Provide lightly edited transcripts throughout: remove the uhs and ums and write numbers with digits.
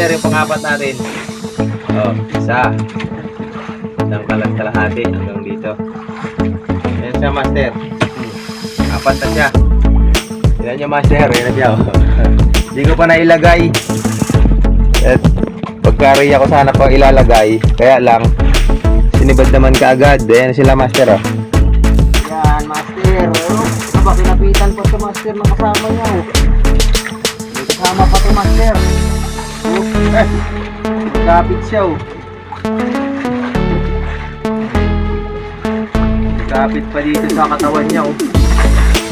master, yung pang-apat natin. Oh, isa. Isang kalang kalahati hanggang dito. Ayan siya, master. Apat na siya. Ayan niya, master. Ayan na siya. Hindi ko pa nailagay. At pagka-area ko sana pang ilalagay. Kaya lang, sinibad naman kaagad. Ayan sila, master. Oh. Yan, master. Ito ba, kinapitan po ito, master, ng kasama niya. May kasama pa ito, master. Kapit siya. Kapit pa dito sa katawan niya.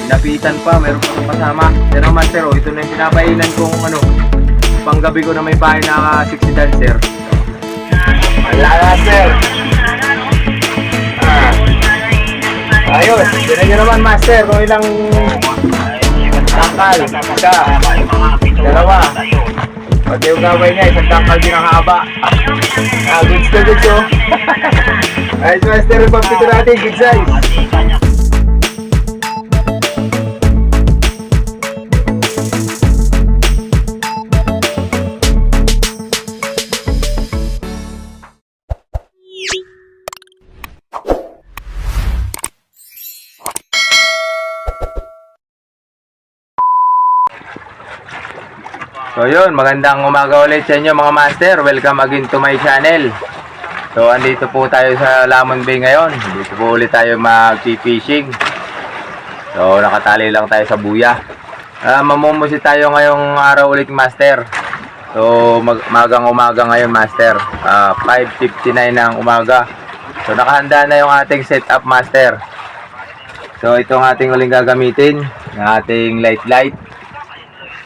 Napitan pa, meron pa akong kasama. Pero master, ito na yung pinapailan kong panggabi ko na may bahay na 60 dancer. Wala, master. Ayos, tinan nyo naman, master, kung ilang tangkal. Isa, dalawa. Pati yung gawin niya, isang tangkal din ang haba. Goods na goods, oh. Ayos, master, yung pampito natin, good size. So yun, magandang umaga ulit sa inyo mga master. Welcome again to my channel. So andito po tayo sa Lamon Bay ngayon. Dito po ulit tayo mag-fishing. So nakatali lang tayo sa buya. Mamumusit tayo ngayong araw ulit, master. So magang umaga ngayon, master. 5:59 ng umaga. So nakahanda na yung ating setup, master. So itong ating uling gagamitin, ng ating light.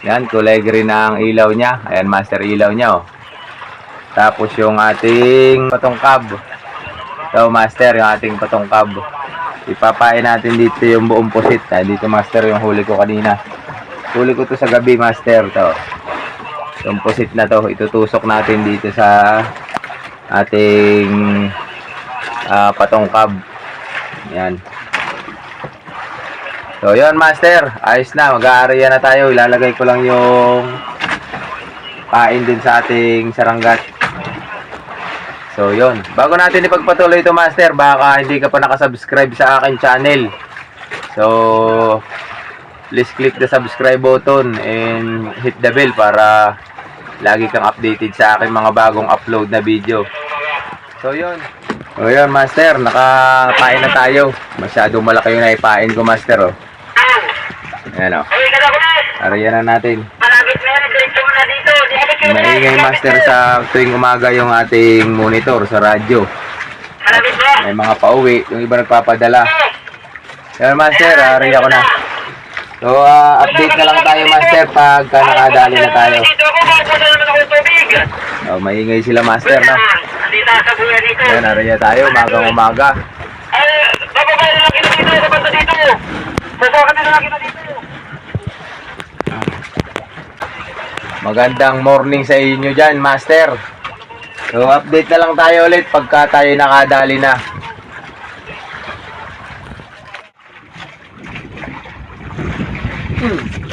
Yan, kulay green na ang ilaw niya. Ayan, master, ilaw niya, oh. Tapos yung ating patungkab. So, master, yung ating patungkab. Ipapain natin dito yung buong pusit. Dito, master, yung huli ko kanina. Huli ko to sa gabi, master, to. Yung pusit na to, itutusok natin dito sa ating patungkab. Yan. So yun, master, ayos na, mag-aarya na tayo. Ilalagay ko lang yung pain din sa ating saranggat. So yun, bago natin ipagpatuloy ito, master, baka hindi ka pa nakasubscribe sa akin channel. So please click the subscribe button and hit the bell para lagi kang updated sa aking mga bagong upload na video. So yun, master, nakapain na tayo. Masyadong malaki yung naipain ko, master, oh. Ayan, o. Arayan na natin. Maingay, master, sa tuwing umaga yung ating monitor sa radyo. May mga pauwi, yung iba nagpapadala. Ayan, master, arayan ko na. So, update na lang tayo, master, pagka nakadali na tayo. So, maingay sila, master, no? Ayan, arayan tayo, umagang umaga. Magandang morning sa inyo dyan, master. So update na lang tayo ulit pagka tayo nakadali na.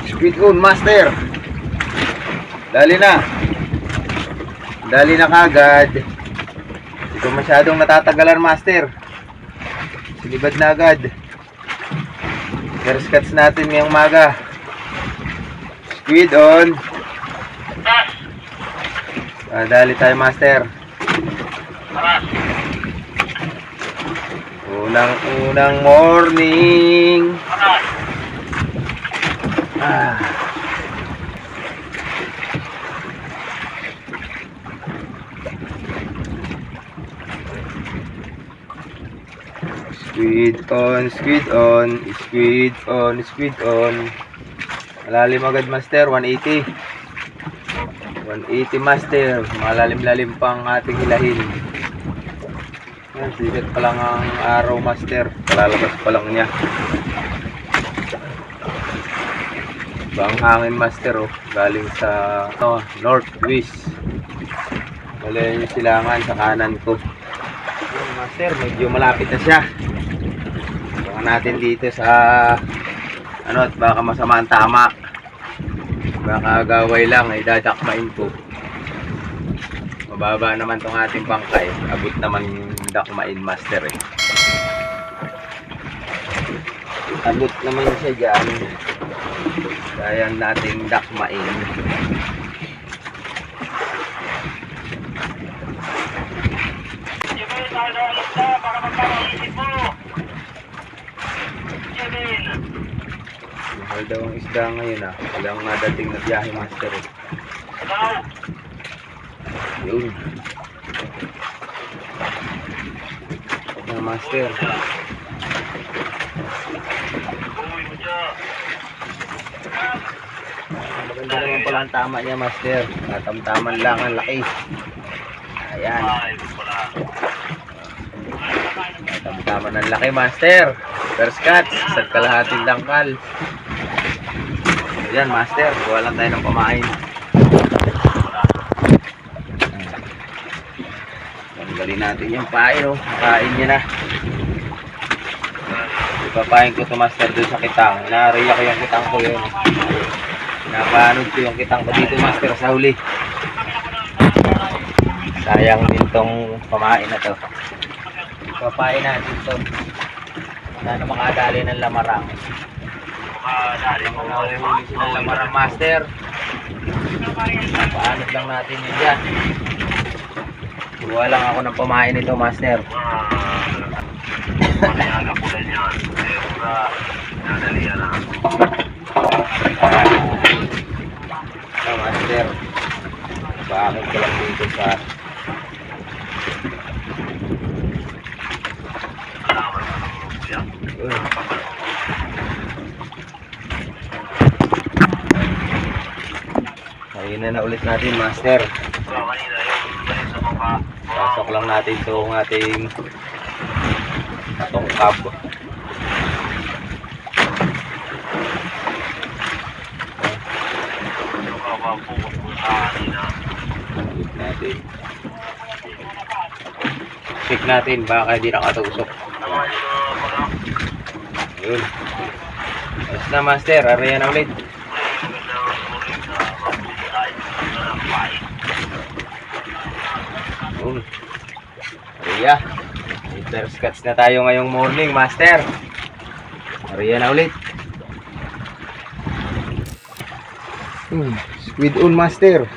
Speed on, master. Dali na. Dali na kagad. Hindi ko masyadong natatagalan, master. Sinibad na agad. First cuts natin ngayong umaga. Squid on. Dali tayo, master. Unang morning. Squid on, squid on, squid on, squid on. Malalim agad, master, 180. 180, master. Malalim-lalim pang ating hilahin. Yan, sikat pa lang ang araw, master. Kalalabas pa lang niya. Bang hangin, master, oh. Galing sa northwest. Wala yung silangan sa kanan ko. Yan, master, medyo malapit na siya. Baka natin dito sa at baka masama ang tama. Baka gaway lang, ay dadakmain ko. Mababa naman tong ating bangkay. Abot naman yung dakmain master eh. Abot naman siya dyan. Kaya nating dakmain. Mahal daw ang isda ngayon ah. Walang nadating na biyahe master eh. Yun. Master. Maganda naman pala ang tama niya master. Tatam-taman lang ang laki. Ayan. Tatam-taman ang laki master. First catch. Sa kalahating dangkal. Ayan master. Kuha lang tayo ng pamain. Tanggalin natin yung pain oh. Kain niya na. Ipapain ko ito master doon sa kitang. Naariya ko yung kitang ko yun. Napaanod ko yung kitang ko dito master sa huli. Sayang din tong pamain na to. Ipapain natin ito. Sana makadali ng lamarang. Makahuli sila ng lamarang master. Paanod lang natin yun dyan. Kuha lang ako ng pamain nito master. Master, bakit ko lang dito sa ayun na ulit natin master. Pasok lang natin itong ating tongkab. Natin. Check natin baka hindi nakatusok. Ayun. Ayos na master, area na ulit. Ayun. Area. First catch na tayo ngayong morning master. Area na ulit. Squid on master.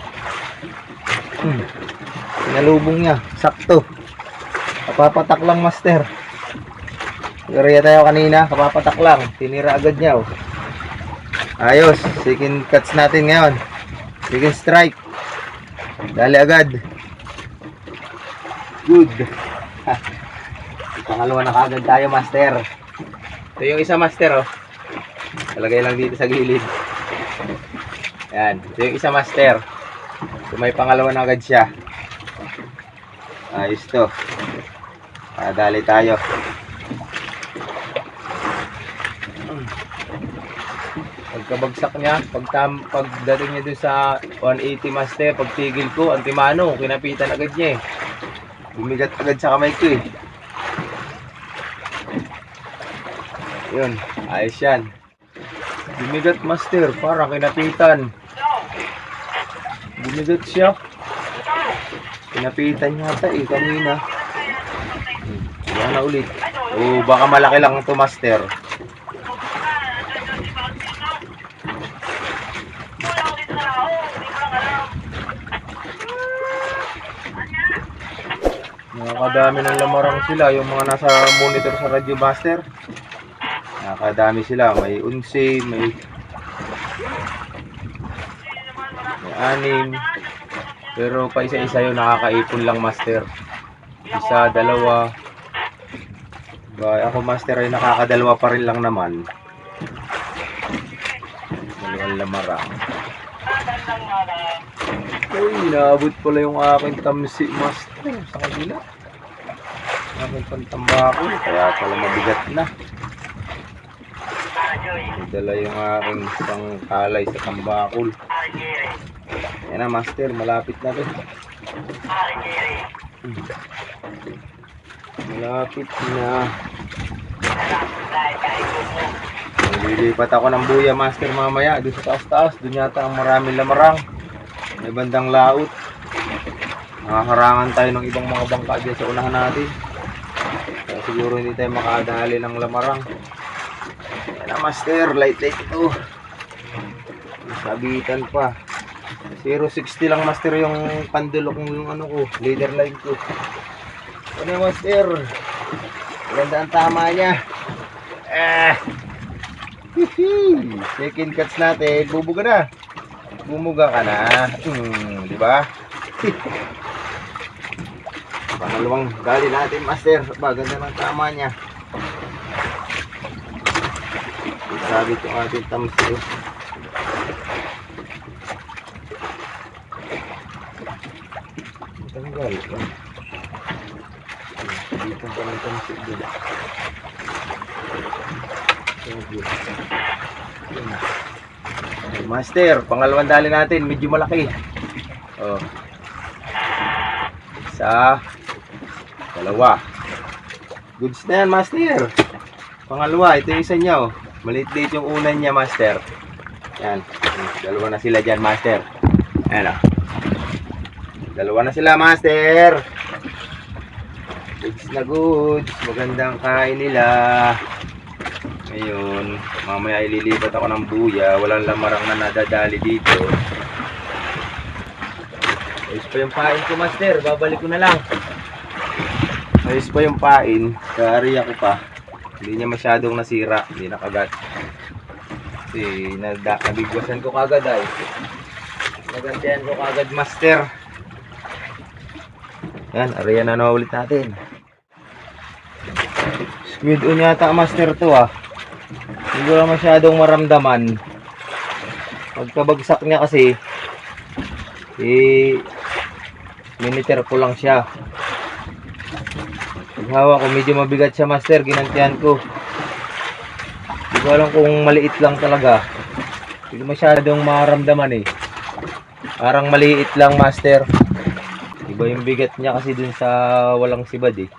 Nalubong niya, sakto. Kapapatak lang master. Area tayo kanina, kapapatak lang. Tinira agad niya oh. Ayos, second catch natin ngayon. Second strike. Dali agad. Good. Pangalawa na kaagad tayo master. Ito yung isa master oh. Talagay lang dito sa gilid. Yan, ito yung isa master. So, may pangalawa na agad siya. Ayos to. Dali tayo. Pagkabagsak niya, pagdating niya dun sa 180 master, pagtigil ko, antimano, kinapitan agad niya eh. Bumigat agad sa kamay ko eh. Yun, ayos yan. Bumigat master, parang kinapitan. Bumigat siya. Kinapitan niya ata eh, kanina. Wala na ulit. O baka malaki lang ito master. Nakakadami ng lamarang sila, yung mga nasa monitor sa radyo master. Nakakadami sila, may 11, may 6. Pero pa isa-isa yun, nakakaipon lang master. Isa, dalawa. Ba, ako master ay nakakadalawa pa rin lang naman. Dalawang lamarang. Ay, inaabot pala yung aking tamsi master sa kabila. Aking pantambako, kaya pala mabigat na. Dala yung aking pangkalay sa tambakol. Yan na master, malapit na rin. Malapit na. Lilipat ako ng buya master mamaya. Doon sa taas-taas, doon yata ang maraming lamarang. May bandang laot. Nakaharangan tayo ng ibang mga bangka dyan sa unahan natin. Kaya siguro hindi tayo makadali ng lamarang. Yan na master, light ito. Sabitan pa. 0.60 lang master yung pandulok yung ano ko, leader line ko. Ano master? Ganda ang tama niya. Second cuts natin, bubuga na. Bumuga ka na. Di ba? Pangalawang dali natin master. Ganda ng tama niya. Sabi ko ating tamsi. Tanggal. Dito pa ng tamsi din. Master, pangalawang dali natin, medyo malaki. Oh. Isa, dalawa. Goods na yan, master. Pangalawa, ito yung isa niya. Oh. Maliit-liit yung unan niya, master. Yan. Dalawa na sila dyan, master. Ayan, oh. Dalawa na sila, master. Goods na goods. Magandang kain nila. Ngayon, mamaya ililipat ako ng buya. Walang lamarang na nadadali dito. Ayos pa yung pain ko, master. Babalik ko na lang. Ayos pa yung pain. Kaariya ko pa. Hindi niya masyadong nasira. Hindi nakagat. Kasi nabigwasan ko kagad ay. Nagantihan ko kagad, master. Yan, ariya na ulit natin. Squid on yata, master, to ah. Hindi ko lang masyadong maramdaman. Pagkabagsak niya kasi miniter ko lang siya. Paghawa ko medyo mabigat siya, master. Ginantihan ko. Hindi ko alam kung maliit lang talaga. Hindi ko masyadong maramdaman eh. Parang maliit lang, master. Iba yung bigat niya kasi dun sa walang sibad eh.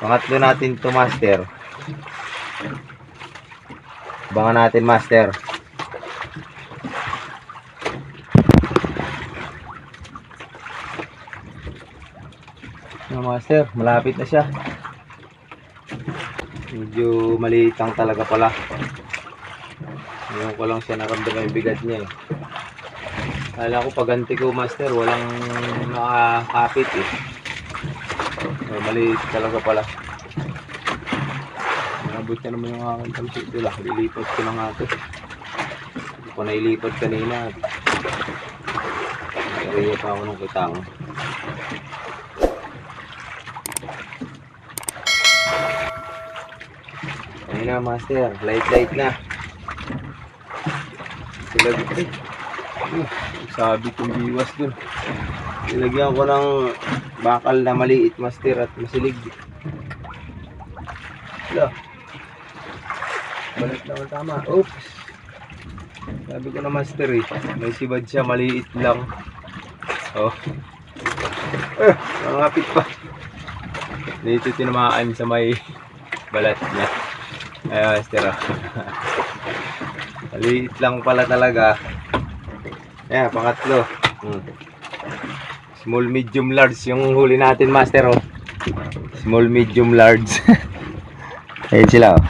Pangatlo natin to, master. Abangan natin, master. Master, malapit na siya. Medyo maliit lang talaga pala. Ngayon ko lang siya naramdaman yung bigat niya eh. Kala ko paganti ko, master, walang nakakapit eh. Maliit talaga pala. Nabot na naman yung aking tamsik nila. Lilipat ko na nga ito. Hindi ko nailipat kanina. Nagkariya pa ako ng kitang. Ayun na, master. Light na. Sabi kong biwas dun. Nilagyan ko ng bakal na maliit, master, at masilig. Wala. Balik naman tama. Oops. Sabi ko na, master eh. May sibad siya, maliit lang. Oh. Nangapit pa. Dito tinamaan sa may balat niya. Ay, master. Maliit lang pala talaga. Ayan, pangatlo. Small, medium, large yung huli natin, master. Oh. Small, medium, large. Ayan sila. Oh.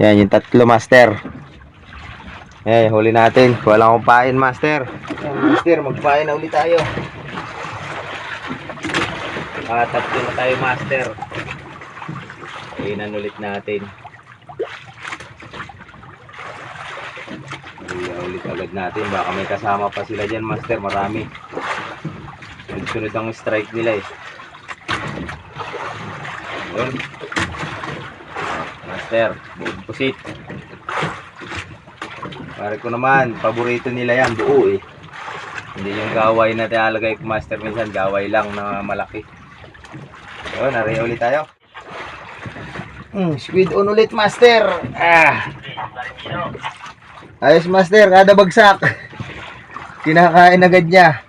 Yan, yung tatlo, master. Ayan, huli natin. Wala akong pain, master. Ayan, master, magpain na ulit tayo. Tatlo na tayo, master. Kainan ulit natin. Ulit agad natin. Baka may kasama pa sila dyan, master. Marami. Sunod ang strike nila eh. Yun. Master, pusit. Pare ko naman, paborito nila yan, buo eh. Hindi yung gaway na tinalagay ko, master. Minsan gaway lang na malaki. Yun, nariya ulit tayo. Squid on ulit, master. Ayos, master, kada bagsak kinakain agad niya.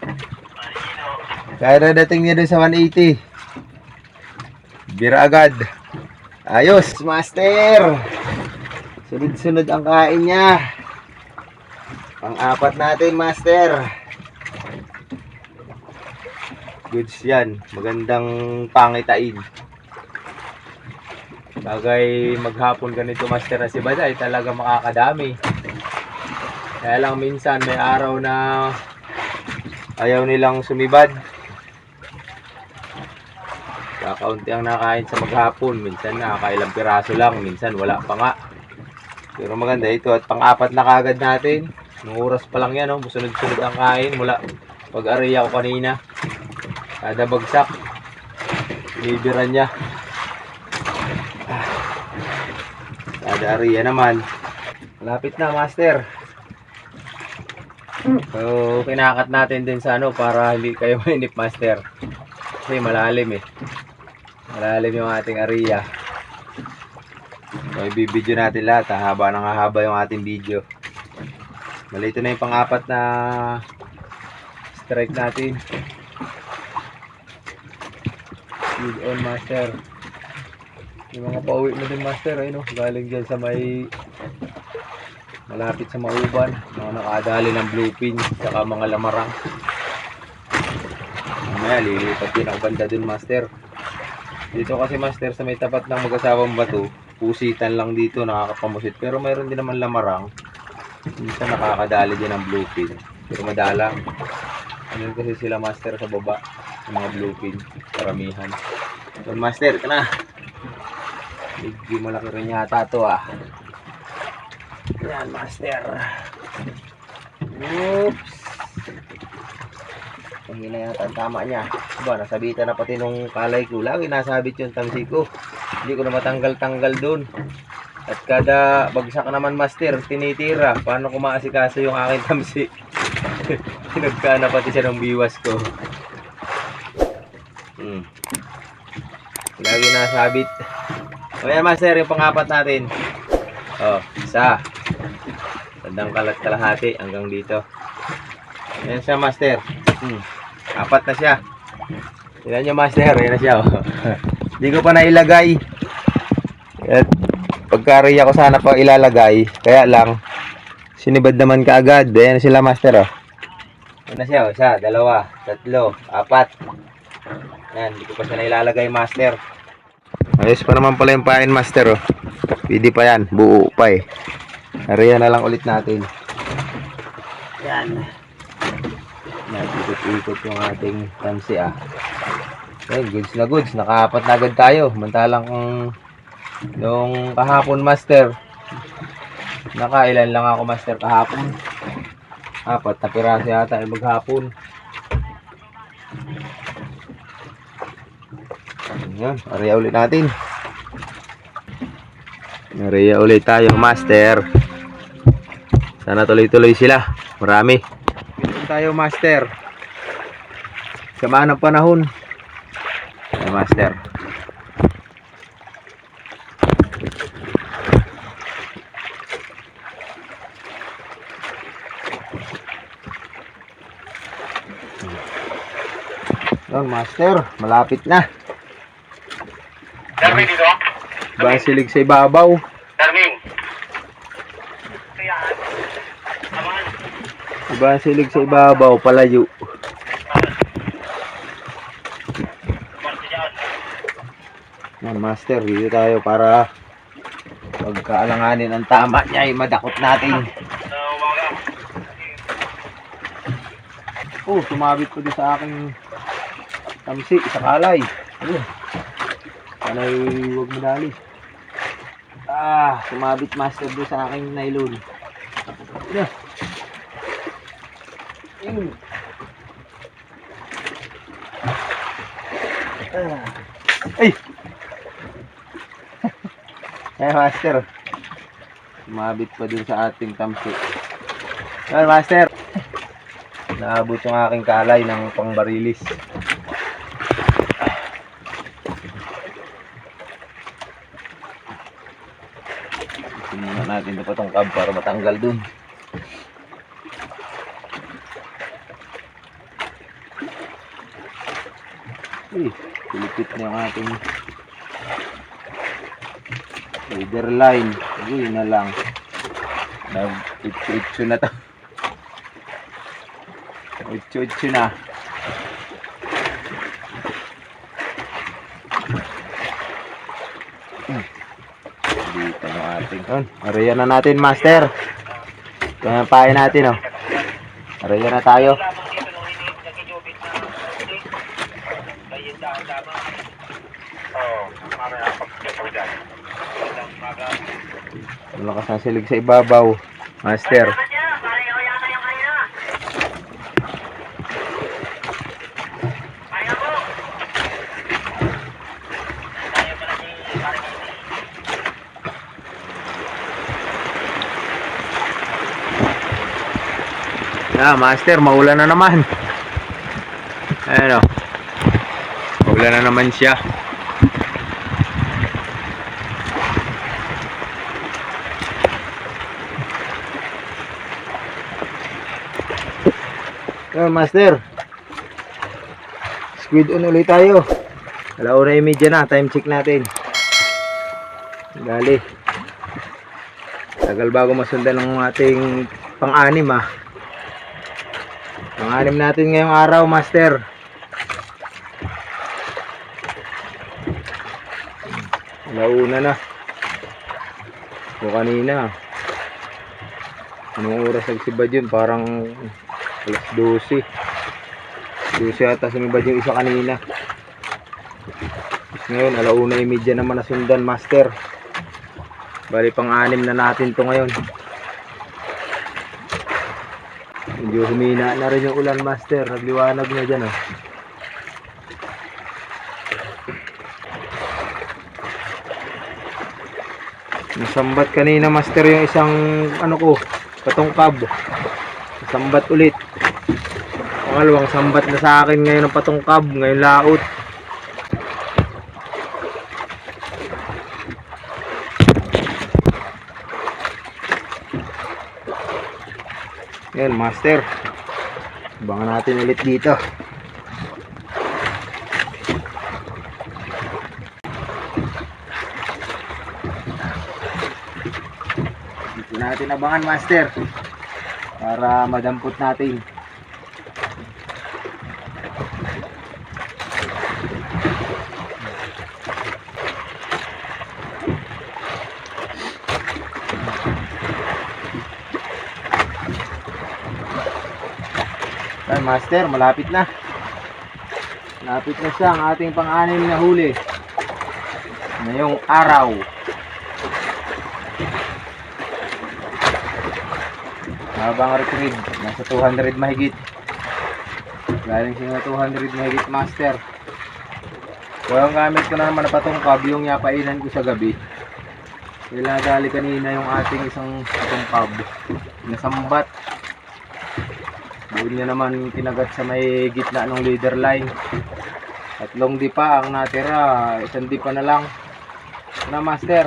Kaya dating niya doon sa 180. Bira agad. Ayos, master. Sunod-sunod ang kain niya. Pang-apat natin, master. Goods yan. Magandang pangitain. Bagay maghapon ganito master na si Baday, talaga makakadami. Kaya lang minsan may araw na ayaw nilang sumibad. Kakaunti ang nakain sa maghapon. Minsan nakakailang piraso lang, minsan wala pa nga. Pero maganda ito at pang-apat na kagad natin. Nung oras pa lang yan, oh, sunod-sunod ang kain mula pag-area ko kanina. Kada bagsak, binibiran niya. Kada area naman. Malapit na, master. So, kinakat natin din sa ano para hindi kayo mainip, master. Kasi malalim eh. Malalim yung ating area. So, ibibidyo natin lahat. Haba ng haba yung ating video. Malito na yung pang-apat na strike natin. Feed on, master. Yung mga pauwi mo din, master. Ayun, galing dyan sa may malapit sa Mauban. Mga nakadali ng bluefin. Saka mga lamarang. Mamaya, lilipat din ang banda dun, master. Dito kasi, master, sa may tapat ng mag-asawang bato, pusitan lang dito, nakakapamusit. Pero mayroon din naman lamarang. Minsan nakakadali din ng bluefin. Pero madalang. Ano kasi sila, master, sa baba. Yung mga bluefin. Karamihan. So, master, ito na. Medyo malaki rin yata ito, ah. Yan, master. Oops. Mahina yata ang tama niya. Diba, nasabitan na pati nung kalay ko. Lagi nasabit yung tamsi ko. Hindi ko na matanggal-tanggal dun. At kada bagsak naman, master, tinitira. Paano ko maasikaso yung aking tamsi? Pinagkana pati siya ng biwas ko. Lagi nasabit. O yan, master, yung pang-apat natin. O, isa. Tandang kalahati hanggang dito. Ayan siya, master. Apat na siya. Tignan nyo, master. Ayan na siya. Hindi ko pa nailagay. At pagka-area ko sana pa ilalagay. Kaya lang, sinibad naman kaagad. Ayan na sila, master. Ayan na siya. Isa, dalawa, tatlo, apat. Ayan, hindi ko pa siya nailalagay, master. Ayos pa naman pala yung pain, master. Pwede pa yan. Buo pa eh. Area na lang ulit natin. Yan. Ikot-ikot yung ating tamsi, ah. Okay, goods na goods. Nakaapat na agad tayo. Mantalang nung kahapon, master. Nakailan lang ako, master, kahapon. Apat na piraso yata ay maghapon. Yan, area ulit natin. Area ulit tayo, master. Sana tuloy-tuloy sila. Marami. Ito tayo, master. Samaan ng panahon. Ay, master. Yan, master. Malapit na. Darwin dito? Basilig sa ibabaw. Darwin. Kaya, aman. Basilig sa ibabaw, palayo. Yan, master, dito tayo para pagkaalanganin ang tama niya ay madakot natin. Sa umaga. Oh, sumabit ko din sa aking tamsi, sa kalay. Ayun. Sana'y huwag madali. Ah, sumabit, master, doon sa aking nylon. Ayun. Ayun. Ay! Eh, master. Sumabit pa dun sa ating tamsi. Ayun, master. Naabot yung aking kalay ng pangbarilis. Tingnan natin ito patong kab para matanggal dun. Pilipit na yung ating leader line. Yun na lang. Nag-itso na to. Itso na. Yun, area na natin, master. Ito na yung pain natin, oh. Area na tayo. Malakas na silig sa ibabaw, master. Master, maulan na naman. Ayan, oh. Maulan na naman siya. Ayan, master. Squid on ulit tayo. 1:30 na, time check natin. Gali. Tagal bago masundan ng ating pang-anim, ah. Pang-anim natin ngayong araw, master. Launa na. O kanina. Anong oras nagsibad yun? Parang alas 12. 12 ata sumibad yung isa kanina. Ngayon, 1:30 naman nasundan, master. Bali, pang-anim na natin to ngayon. Medyo humina na rin yung ulan, master. Nagliwanag na dyan, oh. Nasambat kanina, master, yung isang ano ko, patungkab. Nasambat ulit. Pangalawang sambat na sa akin ngayon ng patungkab. Ngayon laot. Yan, master. Abangan natin ulit dito. Dito natin abangan, master. Para madampot natin. Ayan, master, malapit na. Malapit na siya ang ating pang-anim na huli ngayong araw. Habang retrieve, nasa 200 mahigit. Galing siya na 200 mahigit, master. So, ang gamit ko na naman na patungkab, yung yapainan ko sa gabi. Kailan dali kanina yung ating isang patungkab. Nasambat. Doon niya naman kinagat sa may gitna ng leader line. Tatlong dipa ang natira, isang dipa na lang. Na, master.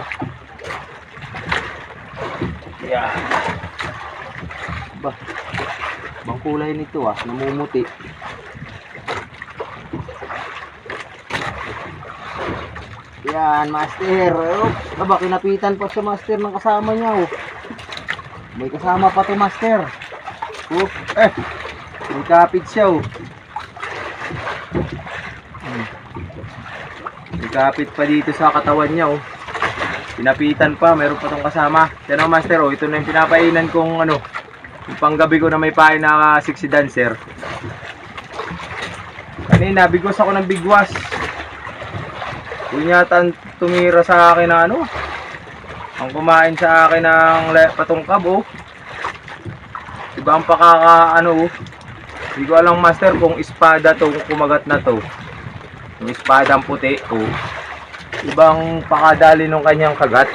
Yeah. Ba, bang kulay nito, ah, namumuti. Yan, master. Oops, aba, kinapitan pa siya, master, ng kasama niya, oh. May kasama pa to, master. Oh, may kapit siya, oh. May kapit pa dito sa katawan niya, oh. Pinapitan pa, meron pa tong kasama. Yan, oh, master, oh. Ito na yung pinapainan kong ano, yung panggabi ko na may pain na 60 dancer. Kanina, bigwas ako ng bigwas. Yun yata tumira sa akin na ano, ang kumain sa akin ng patungkab, oh. Iba ang pakaka ano, oh. Hindi ko alam, master, kung espada to, kung kumagat na to. Yung espada ang puti, oh. Ibang pakadali ng kanyang kagat.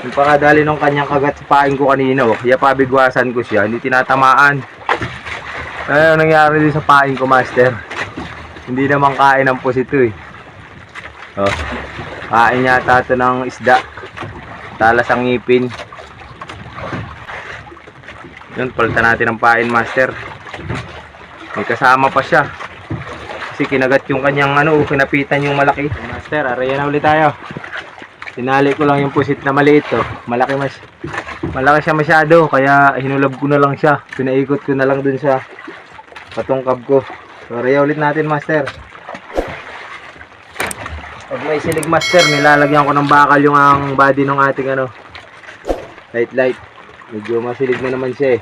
Yung pakadali ng kanyang kagat sa pain ko kanina, oh. Kaya pabigwasan ko siya, hindi tinatamaan. Ano nangyari din sa pain ko, master? Hindi naman kain ng pusito, eh. Oh. Kain yata ito ng isda. Talas ang ngipin. Yun, palitan natin ang pain, master. May kasama pa siya. Kasi kinagat yung kanyang ano, kinapitan yung malaki. Master, araya na ulit tayo. Tinali ko lang yung pusit na maliit, oh. Malaki siya masyado, kaya hinulab ko na lang siya. Pinaikot ko na lang dun sa patungkab ko. So, araya ulit natin, master. Pag may silig master, nilalagyan ko ng bakal yung ang body ng ating ano, light. Medyo masilig na naman siya eh.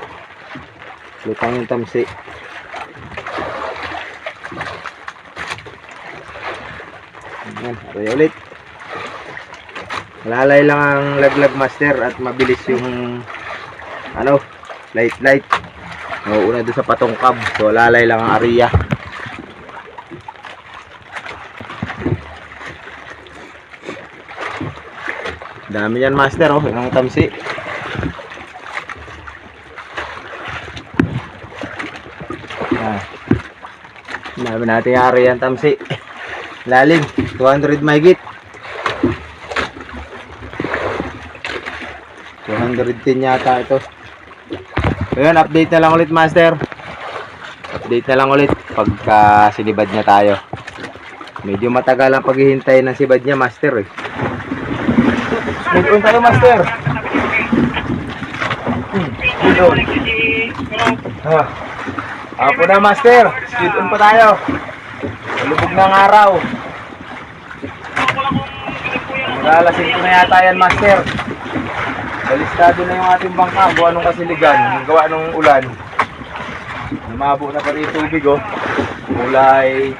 Lutang yung tamsi. Ayan, aray ulit. Malalay lang ang laglag master at mabilis yung ano, light. Nauuna doon sa patungkab. So lalay lang ang area. Dami yan master oh, yung tamsi. Dami natin yung area ang tamsi. Lalim, 200 mahigit. 210 yata ito. Ngayon, update na lang ulit master. Update na lang ulit pagka sinibad niya tayo. Medyo matagal ang paghihintay ng sibad niya master eh. Smooth on tayo master. Smooth on. Apo na master. Smooth on pa tayo. Malubog na ang araw. Magalasin ko na yata yan master. Balistado na yung ating bangka. Gawa nung kasiligan. Gawa nung ulan. Namabo na pa rin tubig oh. Kulay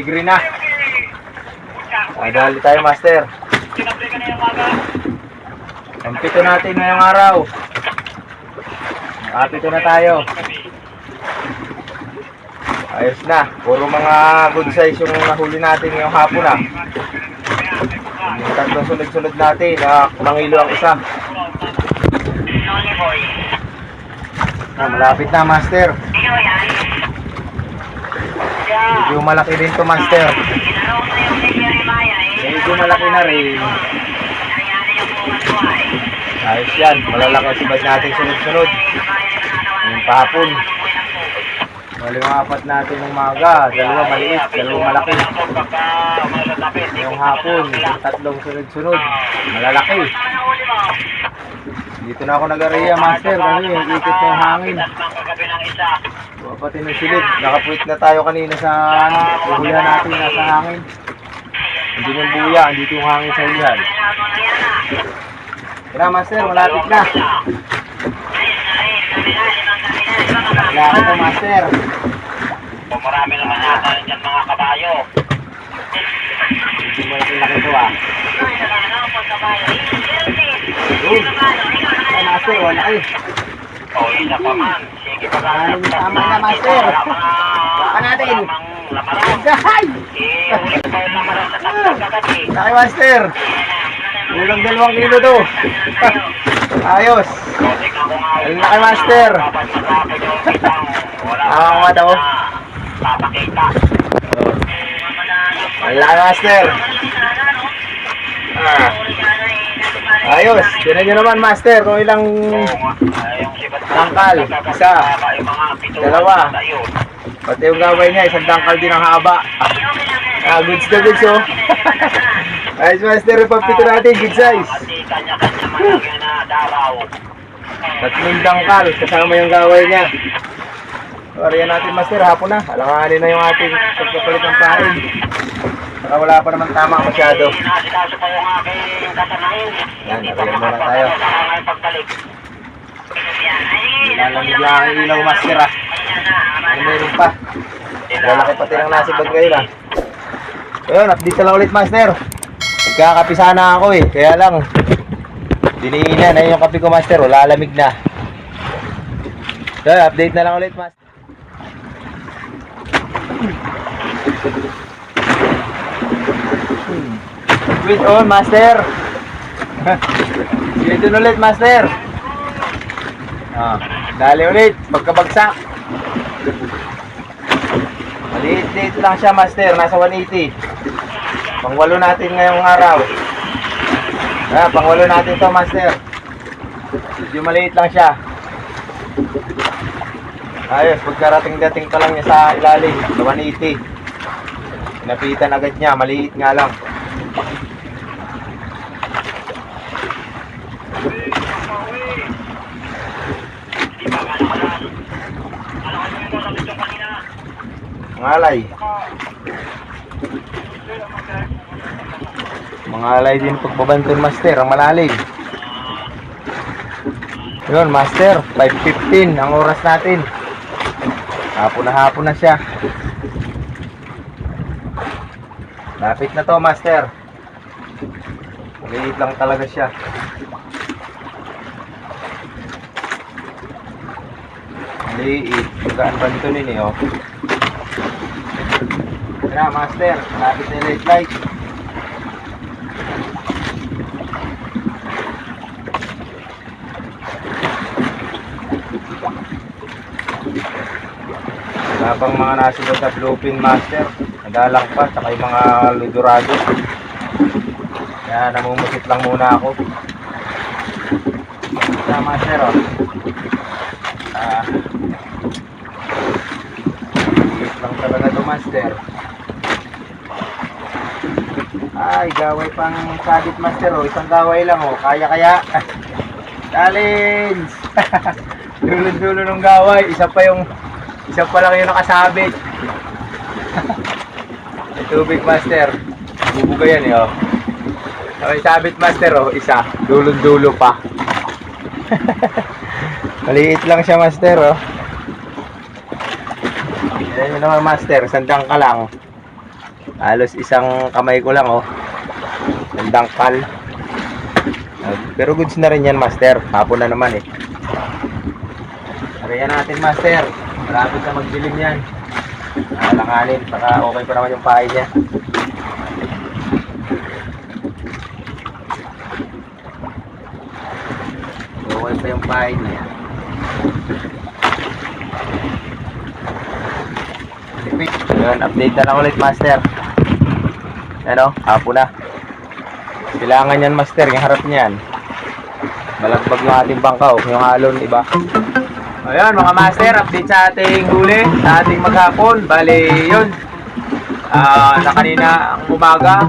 green na. Dali tayo master. Ampito natin ngayong araw. Apito na tayo. Ayos na. Puro mga good size yung nahuli natin ngayong hapon na. Yung tatlong sunod-sunod natin. Mangilo ang isa. Malapit na master. Medyo malaki din to master. Medyo malaki na rin. Ayos yan. Malalaki ang sibad natin sunod-sunod. Yung pahapon. Yung apat natin ng umaga. Dalawa maliit, dalawa malaki. Yung hapon, yung tatlong sunod-sunod. Malalaki. Dito na ako nag-area master kasi ikit na yung hangin. Pati ng silid. Nakapuwit na tayo kanina sa hulihan natin nasa hangin. Hindi yung buya, dito yung hangin sa hulihan. Kaya master, malapit na. Malapit na master. Marami naman yata dyan mga kabayo. Hindi mo laki ito ah. Ay master, wala eh. O, isa pa man. Sige pa ka. Tama na master. Baka natin. Gahay! Ulit tayo lamaran sa takot kagabi. Laki master. Ulang 2 kilo to. Ayos. Ang laki master. Ang mata ko. Papakita. Ang laki master. Ayos. Tinan nyo naman master kung ilang tangkal. Isa. Dalawa. Pati yung gaway niya, isang tangkal din ang haba. Goods na goods oh. Ayos master, yung pampito natin, good size. Tatlong tangkal, kasama yung gaway niya. Ariyan natin master, hapon na. Alanganin na yung ating pagpapalit ng pain. Saka wala pa naman tama masyado. Yan, ariyan muna tayo. Nilalamig lang ang ilaw master ah. Ano meron pa? Lalaki pati ng nasibag ngayon ah. Ayun, update na lang ulit master. Nagkakapi sana ako eh, kaya lang diniinan na yung kape ko master, lalamig na. So, update na lang ulit master. Switch on master. Switch on ulit master. Dali ulit, pagkabagsak. Maliit-liit lang siya master, nasa 180. Pangwalo natin ngayong araw. Pangwalo natin to master. Medyo maliit lang siya. Ayos, pagkarating-dating pa lang niya sa ilalim, sa 180. Napitan agad niya, maliit nga lang. Ngalay. Mga alay din pagbabanton master, ang malalim. Yun master, 5:15 ang oras natin. Hapon na siya. Lapit na to master. Maliit lang talaga siya. Maliit. Pagkaan bantunin eh oh. Tara master, lapit na yung red light. Habang mga nasunod sa bluefin master, nadalang pa, saka yung mga ludorado. Kaya namumusit lang muna ako. Sa master oh. Liit lang talaga to master. Ay, gaway pang sabit master oh. Isang gaway lang oh. Kaya. Challenge! Dulo-dulo ng gaway. Isa pa lang yung nakasabit. Tubig master. Bubuga yan eh oh. Okay, sabit master oh. Isa. Dulo-dulo pa. Maliit lang siya master oh. Yan yun naman master. Sandang ka lang. Halos isang kamay ko lang oh. Sandang kal. Pero goods na rin yan master. Hapon na naman eh. Ariyan natin master. Malapit na magdilim yan. Alanganin. Saka okay pa naman yung pahay niya. Okay pa yung pahay niya. Yun, update na lang ulit master. Ano, hapon na. Kailangan yan master, yung harap niyan. Malagbag yung ating bangkaw, yung alon, iba. Ayan mga master, update sa ating huli, sa ating maghapon. Bali yun, na kanina ang umaga,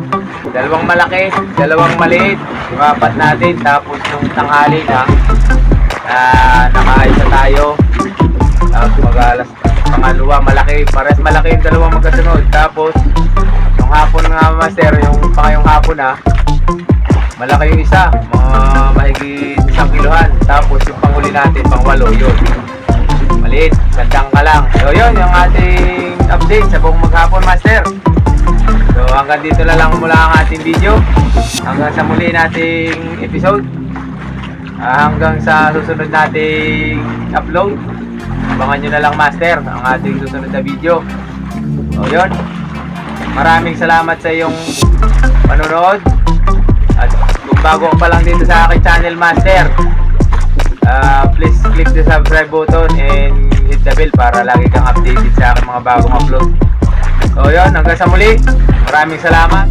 dalawang malaki, dalawang maliit, yung apat natin. Tapos yung tanghali na, nakaisa tayo. Tapos mag-alas pangalawa, malaki, pares malaki yung dalawang magkasunod. Tapos yung hapon nga master, yung pangayong hapon na, malaki yung isa, mga mahigit 1 kilohan. Tapos yung panghuli natin, pang 8, yun. Maliit, sandang ka lang. So yun, yung ating update sa buong maghapon master. So hanggang dito na lang mula ang ating video. Hanggang sa muli nating episode. Hanggang sa susunod nating upload. Abangan nyo na lang master ang ating susunod na video. So yun, maraming salamat sa iyong panonood. At kung bago ka pa lang dito sa aking channel master, please click the subscribe button and hit the bell para lagi kang updated sa aking mga bagong upload. So yun, hanggang sa muli, maraming salamat.